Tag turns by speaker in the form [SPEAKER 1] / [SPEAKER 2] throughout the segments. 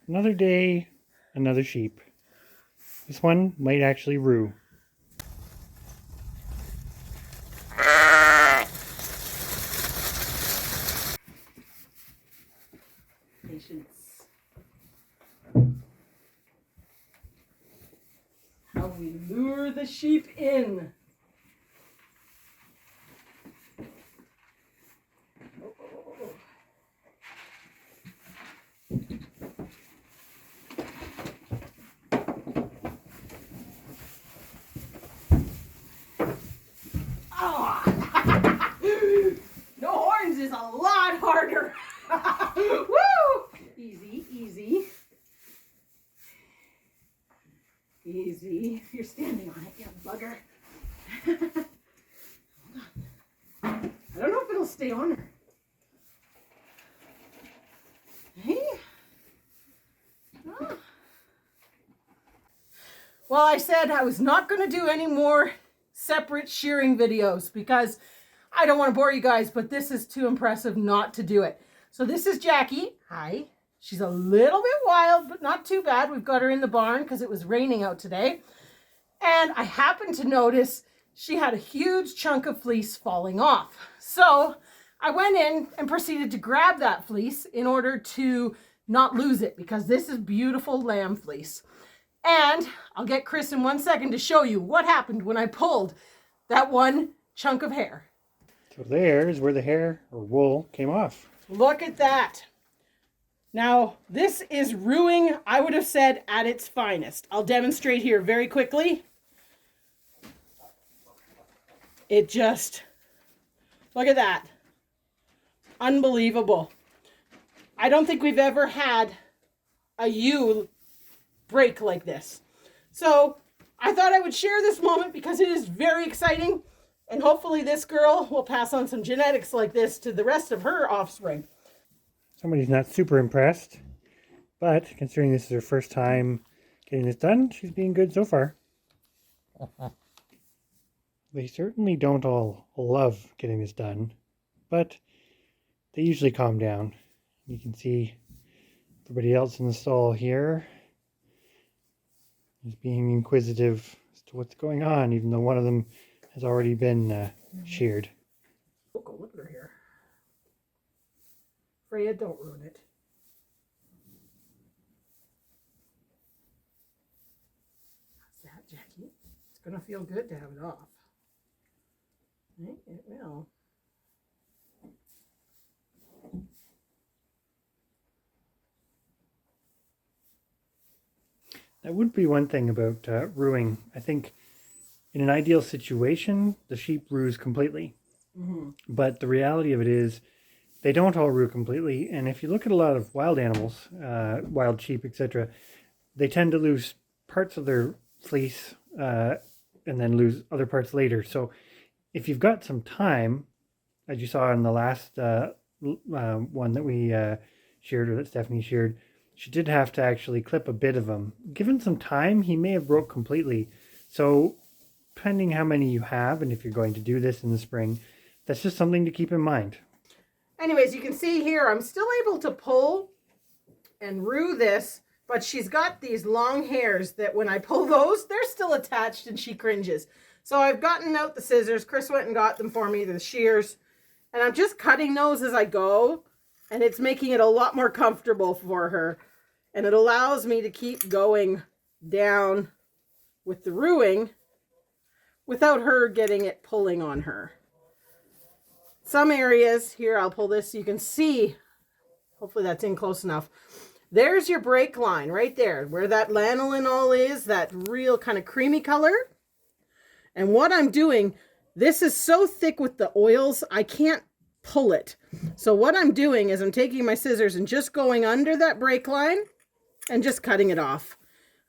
[SPEAKER 1] Another day, another sheep. This one might actually rue.
[SPEAKER 2] Patience. How we lure the sheep in. No horns is a lot harder. Woo! Easy, easy. Easy. You're standing on it, you bugger. Hold on. I don't know if it'll stay on her. Hey? Oh. Well, I said I was not going to do any more separate shearing videos because I don't want to bore you guys, but this is too impressive not to do it. So this is Jackie. Hi. She's a little bit wild, but not too bad. We've got her in the barn because it was raining out today. And I happened to notice she had a huge chunk of fleece falling off. So I went in and proceeded to grab that fleece in order to not lose it because this is beautiful lamb fleece. And I'll get Chris in 1 second to show you what happened when I pulled that one chunk of hair.
[SPEAKER 1] So there is where the hair or wool came off.
[SPEAKER 2] Look at that. Now, this is Rooing, I would have said, at its finest. I'll demonstrate here very quickly. It just, look at that. Unbelievable. I don't think we've ever had a ewe break like this. So I thought I would share this moment because it is very exciting. And hopefully this girl will pass on some genetics like this to the rest of her offspring.
[SPEAKER 1] Somebody's not super impressed, but considering this is her first time getting this done, she's being good so far. They certainly don't all love getting this done, but they usually calm down. You can see everybody else in the stall here is being inquisitive as to what's going on, even though one of them has already been sheared.
[SPEAKER 2] Look at her here. Freya, don't ruin it. How's that, Jackie? It's going to feel good to have it off. It will.
[SPEAKER 1] That would be one thing about ruing. I think in an ideal situation, the sheep rues completely. Mm-hmm. But the reality of it is they don't all rue completely. And if you look at a lot of wild animals, wild sheep, etc., they tend to lose parts of their fleece and then lose other parts later. So if you've got some time, as you saw in the last one that we sheared, or that Stephanie sheared, she did have to actually clip a bit of him. Given some time, he may have broke completely. So depending how many you have, and if you're going to do this in the spring, that's just something to keep in mind.
[SPEAKER 2] Anyways, you can see here, I'm still able to pull and rue this, but she's got these long hairs that when I pull those, they're still attached and she cringes. So I've gotten out the scissors. Chris went and got them for me, the shears, and I'm just cutting those as I go, and it's making it a lot more comfortable for her. And it allows me to keep going down with the ruing without her getting it pulling on her. Some areas, here I'll pull this so you can see, hopefully that's in close enough. There's your break line right there, where that lanolin all is, that real kind of creamy color. And what I'm doing, this is so thick with the oils, I can't pull it. So what I'm doing is I'm taking my scissors and just going under that break line and just cutting it off.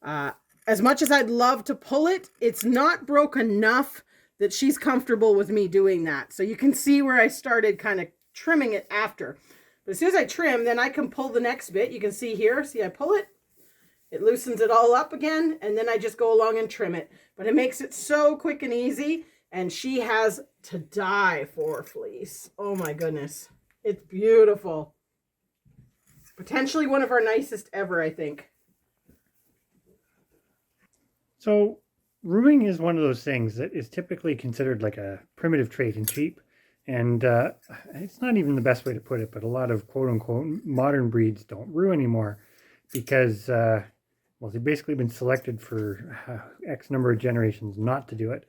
[SPEAKER 2] As much as I'd love to pull it, it's not broke enough that she's comfortable with me doing that. So you can see where I started kind of trimming it after. But as soon as I trim, then I can pull the next bit. You can see here, see I pull it, it loosens it all up again, and then I just go along and trim it. But it makes it so quick and easy, and she has to die for fleece. Oh my goodness. It's beautiful. Potentially one of our nicest ever, I think.
[SPEAKER 1] So rooing is one of those things that is typically considered like a primitive trait in sheep. And it's not even the best way to put it, but a lot of quote unquote modern breeds don't roo anymore because, well, they've basically been selected for X number of generations not to do it.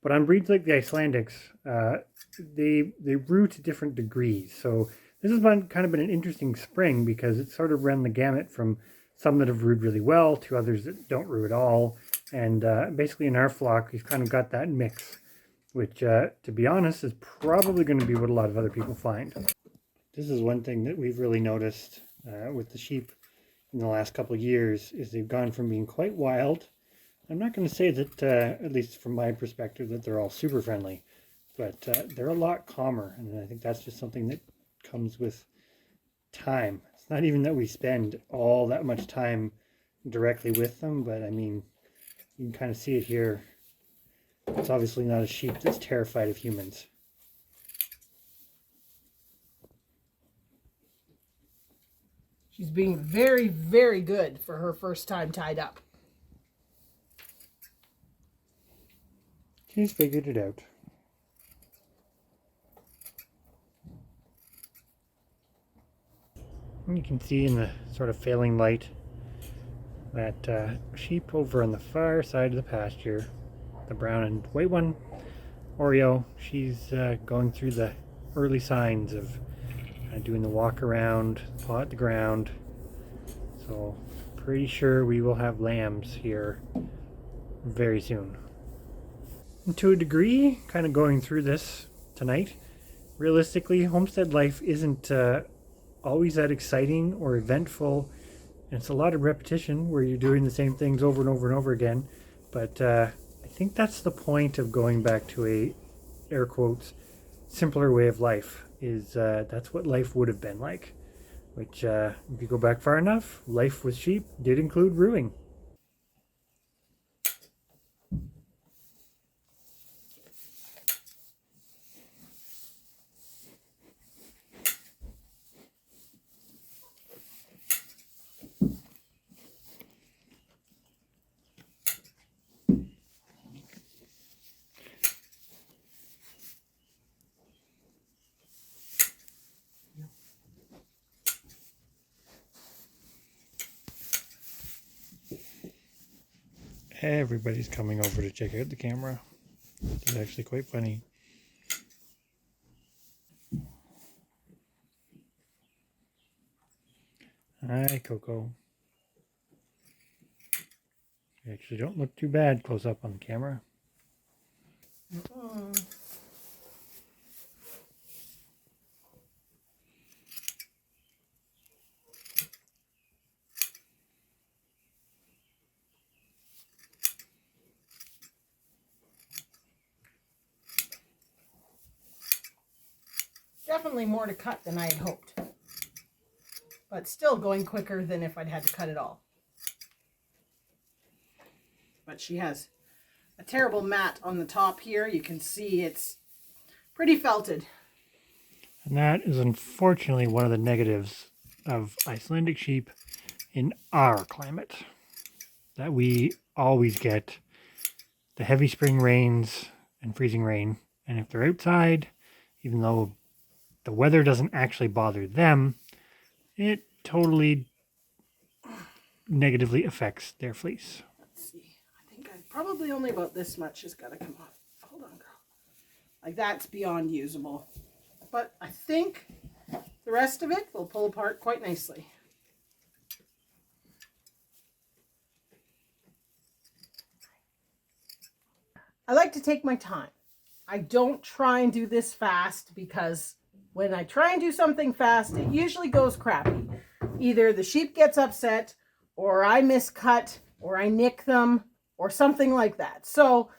[SPEAKER 1] But on breeds like the Icelandics, they roo to different degrees. So this has been kind of been an interesting spring because it sort of ran the gamut from some that have rooed really well to others that don't roo at all. And basically in our flock, we've kind of got that mix, which to be honest is probably going to be what a lot of other people find. This is one thing that we've really noticed with the sheep in the last couple of years is they've gone from being quite wild. I'm not going to say that, at least from my perspective, that they're all super friendly, but they're a lot calmer, and I think that's just something that comes with time. It's not even that we spend all that much time directly with them, but I mean, you can kind of see it here. It's obviously not a sheep that's terrified of humans.
[SPEAKER 2] She's being very, very good for her first time tied up.
[SPEAKER 1] She's figured it out. And you can see in the sort of failing light that sheep over on the far side of the pasture, the brown and white one, Oreo, she's going through the early signs of doing the walk around, paw at the ground. So pretty sure we will have lambs here very soon. And to a degree, kind of going through this tonight, realistically, homestead life isn't always that exciting or eventful. And it's a lot of repetition where you're doing the same things over and over and over again. But I think that's the point of going back to a, air quotes, simpler way of life, is that's what life would have been like. Which, if you go back far enough, life with sheep did include rooing. Everybody's coming over to check out the camera. It's actually quite funny. Hi, Coco. You actually don't look too bad close up on the camera.
[SPEAKER 2] Definitely more to cut than I had hoped. But still going quicker than if I'd had to cut it all. But she has a terrible mat on the top here. You can see it's pretty felted.
[SPEAKER 1] And that is unfortunately one of the negatives of Icelandic sheep in our climate. That we always get the heavy spring rains and freezing rain. And if they're outside, even though the weather doesn't actually bother them, it totally negatively affects their fleece.
[SPEAKER 2] Let's see. I think probably only about this much has got to come off. Hold on, girl. Like that's beyond usable. But I think the rest of it will pull apart quite nicely. I like to take my time. I don't try and do this fast because when I try and do something fast, it usually goes crappy. Either the sheep gets upset, or I miscut, or I nick them, or something like that. So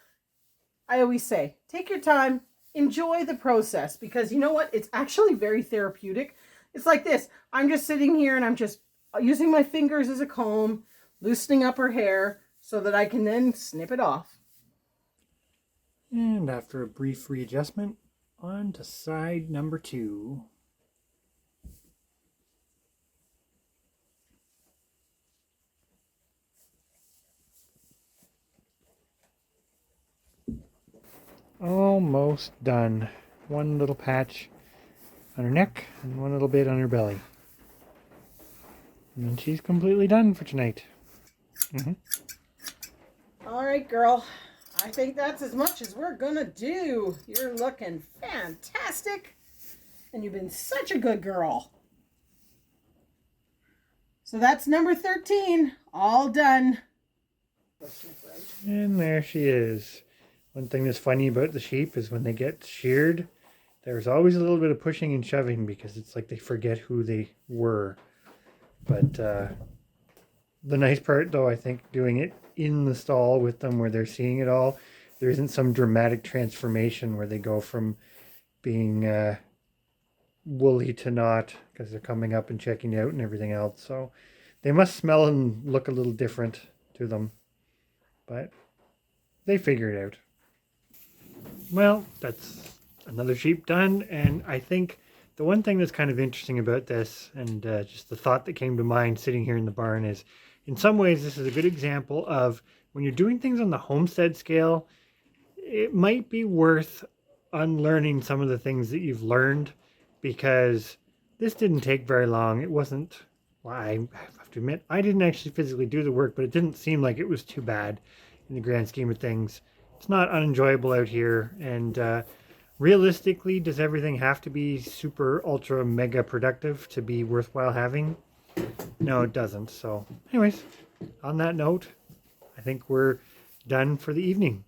[SPEAKER 2] I always say, take your time, enjoy the process, because you know what? It's actually very therapeutic. It's like this. I'm just sitting here and I'm just using my fingers as a comb, loosening up her hair so that I can then snip it off.
[SPEAKER 1] And after a brief readjustment, on to side number 2. almost done. One little patch on her neck and one little bit on her belly. And then she's completely done for tonight.
[SPEAKER 2] All right, girl. I think that's as much as we're gonna do. You're looking fantastic. And you've been such a good girl. So that's number 13. All done.
[SPEAKER 1] And there she is. One thing that's funny about the sheep is when they get sheared, there's always a little bit of pushing and shoving because it's like they forget who they were. But the nice part, though, I think, doing it in the stall with them where they're seeing it all, there isn't some dramatic transformation where they go from being woolly to not because they're coming up and checking out and everything else. So they must smell and look a little different to them. But they figure it out. Well, that's another sheep done. And I think the one thing that's kind of interesting about this, and just the thought that came to mind sitting here in the barn, is in some ways this is a good example of when you're doing things on the homestead scale, it might be worth unlearning some of the things that you've learned, because this didn't take very long. It wasn't, well, I have to admit, I didn't actually physically do the work, but it didn't seem like it was too bad in the grand scheme of things. It's not unenjoyable out here, and realistically, does everything have to be super ultra mega productive to be worthwhile having? No, it doesn't. So anyways, on that note, I think we're done for the evening.